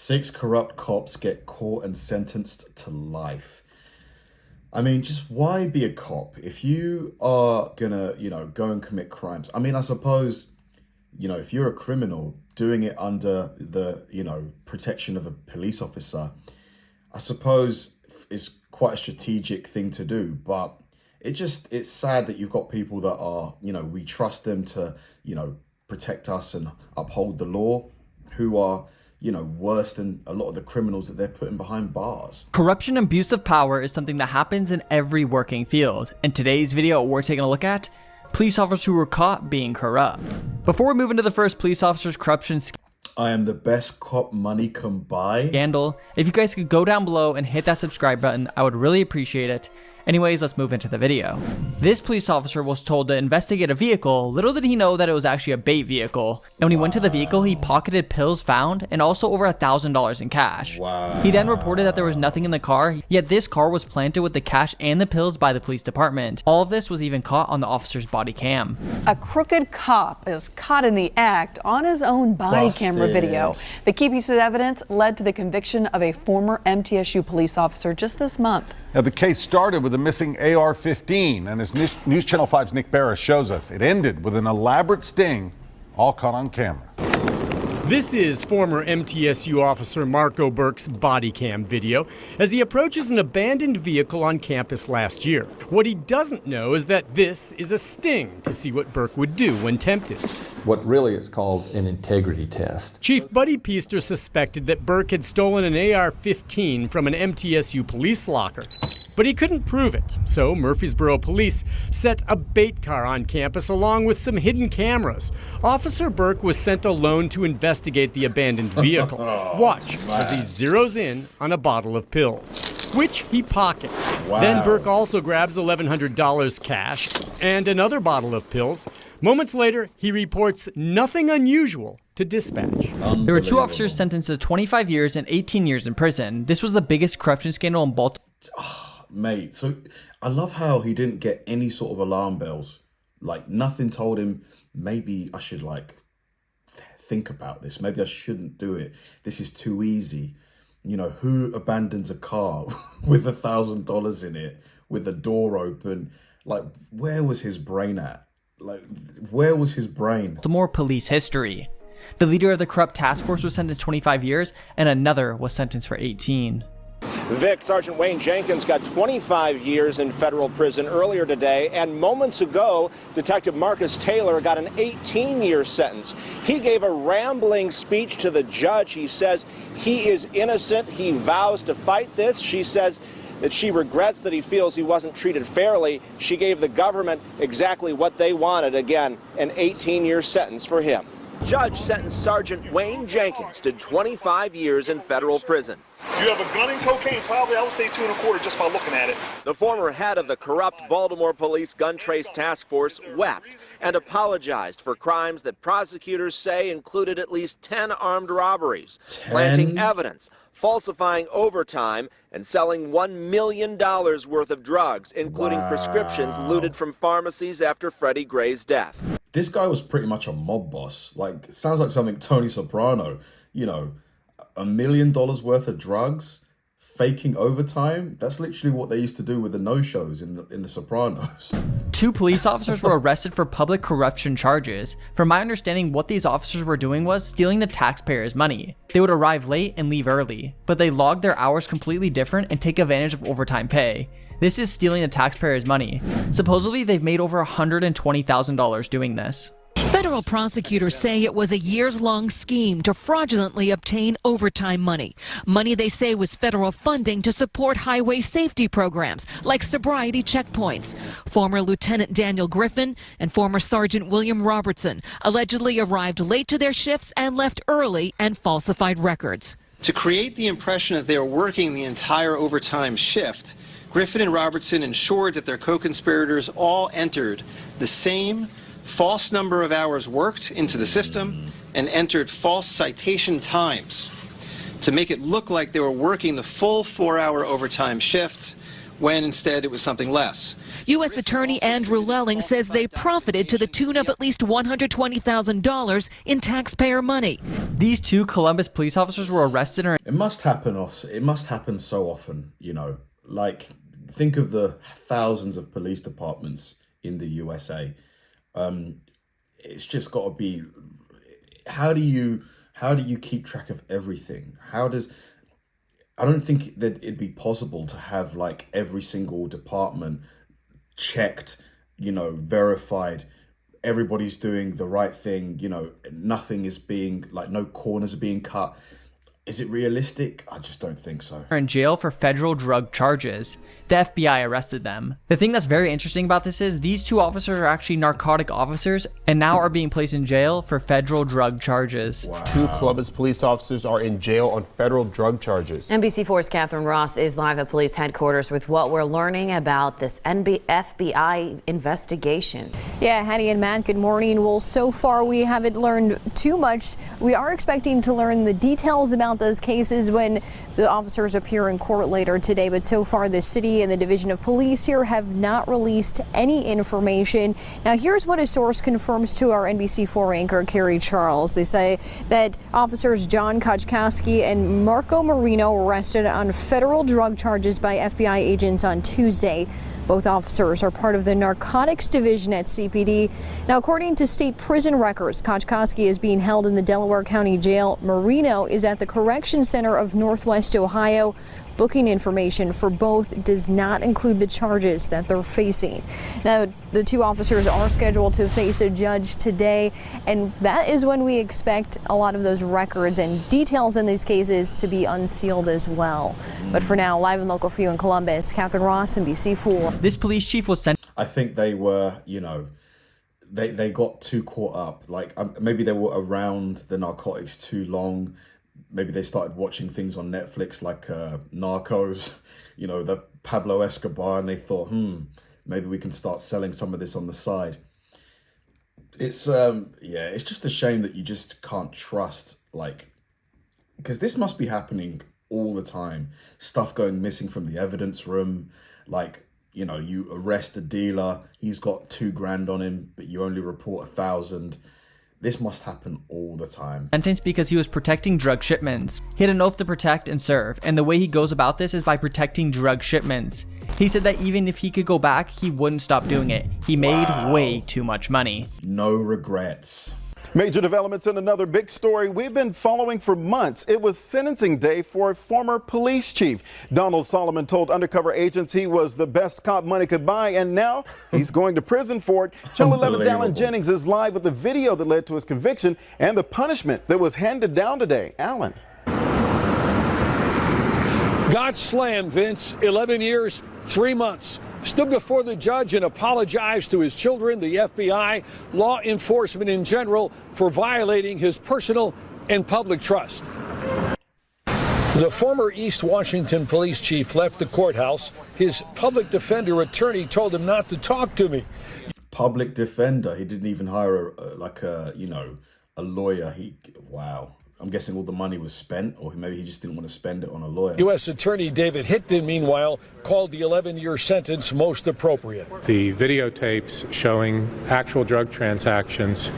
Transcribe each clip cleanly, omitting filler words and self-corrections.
6 corrupt cops get caught and sentenced to life. I mean, just why be a cop if you are gonna, go and commit crimes? I mean, I suppose, if you're a criminal doing it under the, protection of a police officer, I suppose is quite a strategic thing to do. But it's sad that you've got people that are, we trust them to, protect us and uphold the law, who are, worse than a lot of the criminals that they're putting behind bars. Corruption and abuse of power is something that happens in every working field. In today's video, we're taking a look at police officers who were caught being corrupt. Before we move into the first police officer's corruption I am the best cop money can buy scandal, if you guys could go down below and hit that subscribe button, I would really appreciate it. Anyways, let's move into the video. This police officer was told to investigate a vehicle. Little did he know that it was actually a bait vehicle. And when he went to the vehicle, he pocketed pills found and also over $1,000 in cash. Wow. He then reported that there was nothing in the car, yet this car was planted with the cash and the pills by the police department. All of this was even caught on the officer's body cam. A crooked cop is caught in the act on his own body camera video. The key piece of evidence led to the conviction of a former MTSU police officer just this month. Now, the case started with a missing AR-15, and as News Channel 5's Nick Barra shows us, it ended with an elaborate sting, all caught on camera. This is former MTSU officer Marco Burke's body cam video as he approaches an abandoned vehicle on campus last year. What he doesn't know is that this is a sting to see what Burke would do when tempted. What really is called an integrity test. Chief Buddy Peaster suspected that Burke had stolen an AR-15 from an MTSU police locker, but he couldn't prove it. So Murfreesboro police set a bait car on campus along with some hidden cameras. Officer Burke was sent alone to investigate the abandoned vehicle. Watch as he zeroes in on a bottle of pills, which he pockets. Wow. Then Burke also grabs $1,100 cash and another bottle of pills. Moments later, he reports nothing unusual to dispatch. There were 2 officers sentenced to 25 years and 18 years in prison. This was the biggest corruption scandal in Baltimore. Mate, so I love how he didn't get any sort of alarm bells. Like, nothing told him, maybe I should, think about this. Maybe I shouldn't do it. This is too easy. Who abandons a car with $1,000 in it, with the door open? Where was his brain at? Where was his brain? Baltimore police history. The leader of the corrupt task force was sentenced to 25 years, and another was sentenced for 18. Vic, Sergeant Wayne Jenkins got 25 years in federal prison earlier today, and moments ago, Detective Marcus Taylor got an 18-year sentence. He gave a rambling speech to the judge. He says he is innocent. He vows to fight this. She says that she regrets that he feels he wasn't treated fairly. She gave the government exactly what they wanted. Again, an 18-year sentence for him. Judge sentenced Sergeant Wayne Jenkins to 25 years in federal prison. You have a gun and cocaine, probably, I would say 2 1/4 just by looking at it. The former head of the corrupt Baltimore Police Gun Trace Task Force wept and apologized for crimes that prosecutors say included at least 10 armed robberies, planting evidence, falsifying overtime, and selling $1 million worth of drugs, including prescriptions looted from pharmacies after Freddie Gray's death. This guy was pretty much a mob boss. It sounds like something Tony Soprano, $1 million worth of drugs, faking overtime. That's literally what they used to do with the no-shows in the Sopranos. 2 police officers were arrested for public corruption charges. From my understanding, what these officers were doing was stealing the taxpayers' money. They would arrive late and leave early, but they logged their hours completely different and take advantage of overtime pay. This is stealing the taxpayers' money. Supposedly, they've made over $120,000 doing this. Federal prosecutors say it was a years-long scheme to fraudulently obtain overtime money. Money they say was federal funding to support highway safety programs like sobriety checkpoints. Former Lieutenant Daniel Griffin and former Sergeant William Robertson allegedly arrived late to their shifts and left early and falsified records. To create the impression that they were working the entire overtime shift, Griffin and Robertson ensured that their co-conspirators all entered the same false number of hours worked into the system and entered false citation times to make it look like they were working the full 4-hour overtime shift when instead it was something less. U.S. Attorney Andrew Lelling says they profited to the tune of at least $120,000 in taxpayer money. These two Columbus police officers were arrested. It must happen. It must happen so often, you know. Like, think of the thousands of police departments in the USA. It's just got to be. How do you keep track of everything? I don't think that it'd be possible to have like every single department checked, you know, verified, everybody's doing the right thing, you know, nothing is being, like, no corners are being cut. Is it realistic? I just don't think so. Are in jail for federal drug charges. The FBI arrested them. The thing that's very interesting about this is these two officers are actually narcotic officers and now are being placed in jail for federal drug charges. Wow. 2 Columbus police officers are in jail on federal drug charges. NBC4's Catherine Ross is live at police headquarters with what we're learning about this FBI investigation. Yeah, Hattie and Matt, good morning. Well, so far we haven't learned too much. We are expecting to learn the details about those cases when the officers appear in court later today, but so far the city and the Division of Police here have not released any information. Now, here's what a source confirms to our NBC4 anchor, Carrie Charles. They say that officers John Koczkowski and Marco Marino were arrested on federal drug charges by FBI agents on Tuesday. Both officers are part of the Narcotics division at CPD. Now, according to state prison records, Koczkowski is being held in the Delaware County Jail. Marino is at the Correction Center of Northwest Ohio. Booking information for both does not include the charges that they're facing. Now, the two officers are scheduled to face a judge today, and that is when we expect a lot of those records and details in these cases to be unsealed as well. But for now, live and local for you in Columbus, Catherine Ross, NBC4. This police chief was sent. I think they were, you know, they got too caught up. Like, maybe they were around the narcotics too long. Maybe they started watching things on Netflix like Narcos, you know, the Pablo Escobar, and they thought, maybe we can start selling some of this on the side. It's, it's just a shame that you just can't trust, like, because this must be happening all the time. Stuff going missing from the evidence room, like, you know, you arrest a dealer, he's got $2,000 on him, but you only report 1,000. This must happen all the time. Sentenced because he was protecting drug shipments. He had an oath to protect and serve, and the way he goes about this is by protecting drug shipments. He said that even if he could go back, he wouldn't stop doing it. He made way too much money. No regrets. Major developments in another big story we've been following for months. It was sentencing day for a former police chief. Donald Solomon told undercover agents he was the best cop money could buy, and now he's going to prison for it. Channel 11's Alan Jennings is live with the video that led to his conviction and the punishment that was handed down today. Alan. Got slammed, Vince. 11 years, 3 months. Stood before the judge and apologized to his children, the FBI, law enforcement in general, for violating his personal and public trust. The former East Washington police chief left the courthouse. His public defender attorney told him not to talk to me. Public defender. He didn't even hire a lawyer. Wow. I'm guessing all the money was spent, or maybe he just didn't want to spend it on a lawyer. U.S. Attorney David Hickton, meanwhile, called the 11-year sentence most appropriate. The videotapes showing actual drug transactions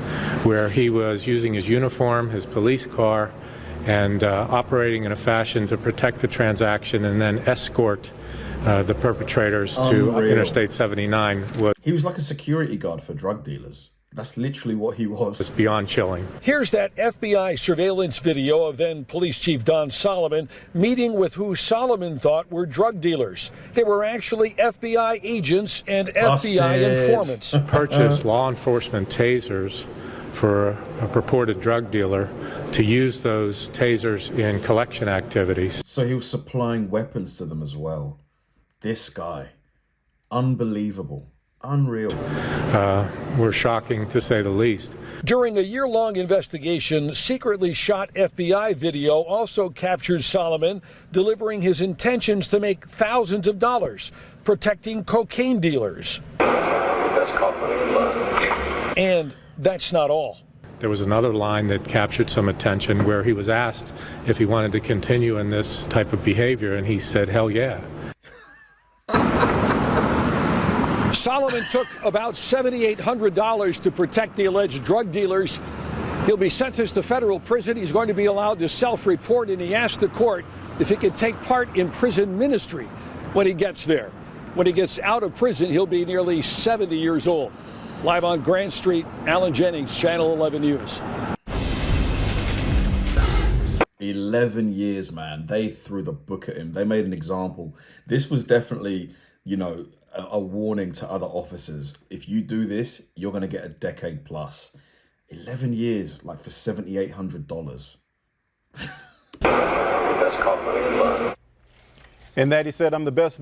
where he was using his uniform, his police car, and operating in a fashion to protect the transaction and then escort the perpetrators to Interstate 79. He was like a security guard for drug dealers. That's literally what he was. It's beyond chilling. Here's that FBI surveillance video of then Police Chief Don Solomon meeting with who Solomon thought were drug dealers. They were actually FBI agents and FBI informants. Purchased law enforcement tasers for a purported drug dealer to use those tasers in collection activities. So he was supplying weapons to them as well. This guy. Unbelievable. Unreal. Were shocking to say the least. During a year-long investigation, secretly shot FBI video also captured Solomon delivering his intentions to make thousands of dollars protecting cocaine dealers. And that's not all. There was another line that captured some attention where he was asked if he wanted to continue in this type of behavior, and he said, hell yeah. Solomon took about $7,800 to protect the alleged drug dealers. He'll be sentenced to federal prison. He's going to be allowed to self-report, and he asked the court if he could take part in prison ministry when he gets there. When he gets out of prison, he'll be nearly 70 years old. Live on Grand Street, Alan Jennings, Channel 11 News. 11 years, man. They threw the book at him. They made an example. This was definitely, you know, a warning to other officers. If you do this, you're going to get a decade plus. 11 years, like for $7,800. And that he said, I'm the best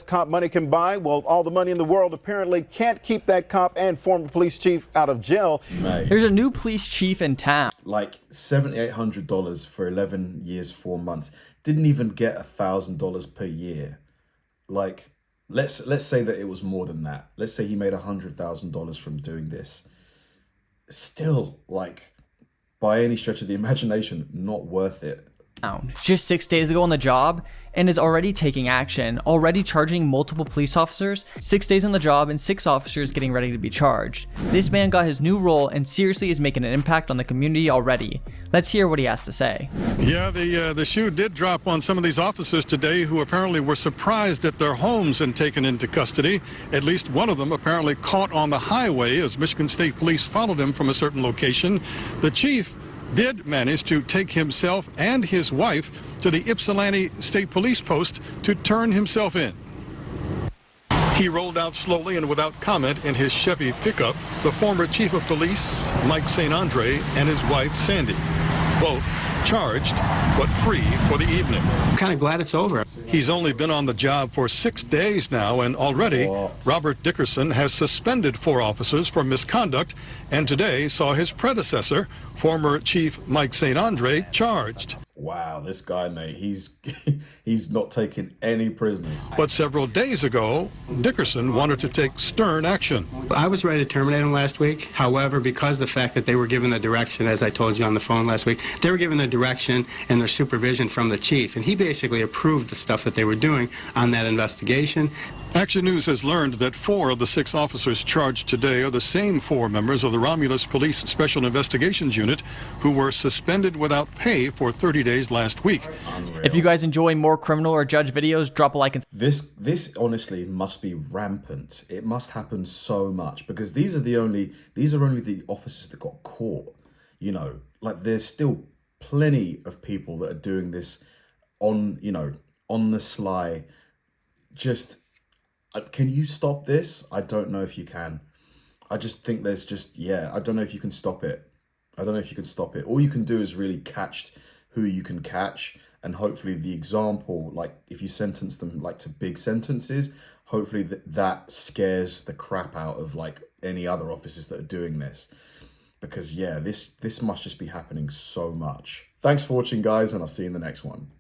cop money can buy. Well, all the money in the world apparently can't keep that cop and former police chief out of jail. Mate, There's a new police chief in town. like $7,800 for 11 years, 4 months. Didn't even get $1,000 per year. Like, let's say that it was more than that. Let's say he made $100,000 from doing this. Still, like, by any stretch of the imagination, not worth it. Just 6 days ago on the job, and is already taking action, already charging multiple police officers, 6 days on the job, and 6 officers getting ready to be charged. This man got his new role and seriously is making an impact on the community already. Let's hear what he has to say. Yeah, the shoe did drop on some of these officers today who apparently were surprised at their homes and taken into custody. At least one of them apparently caught on the highway as Michigan State Police followed him from a certain location. The chief did manage to take himself and his wife to the Ypsilanti State Police Post to turn himself in. He rolled out slowly and without comment in his Chevy pickup, the former chief of police, Mike St. Andre, and his wife, Sandy. Both charged, but free for the evening. I'm kind of glad it's over. He's only been on the job for 6 days now, and already Robert Dickerson has suspended 4 officers for misconduct, and today saw his predecessor, former Chief Mike St. Andre, charged. Wow, this guy, mate, he's not taking any prisoners. But several days ago, Dickerson wanted to take stern action. I was ready to terminate him last week. However, because of the fact that they were given the direction, as I told you on the phone last week, they were given the direction and their supervision from the chief, and he basically approved the stuff that they were doing on that investigation. Action News has learned that 4 of the 6 officers charged today are the same 4 members of the Romulus Police Special Investigations Unit who were suspended without pay for 30 days last week. If you guys enjoy more criminal or judge videos, drop a like. And This honestly must be rampant. It must happen so much because these are only the officers that got caught. You know, like there's still plenty of people that are doing this on the sly. Just, can you stop this? I don't know if you can. I just think there's I don't know if you can stop it. All you can do is really catch who you can catch, and hopefully the example, like if you sentence them like to big sentences, hopefully that scares the crap out of like any other officers that are doing this. Because yeah, this must just be happening so much. Thanks for watching, guys, and I'll see you in the next one.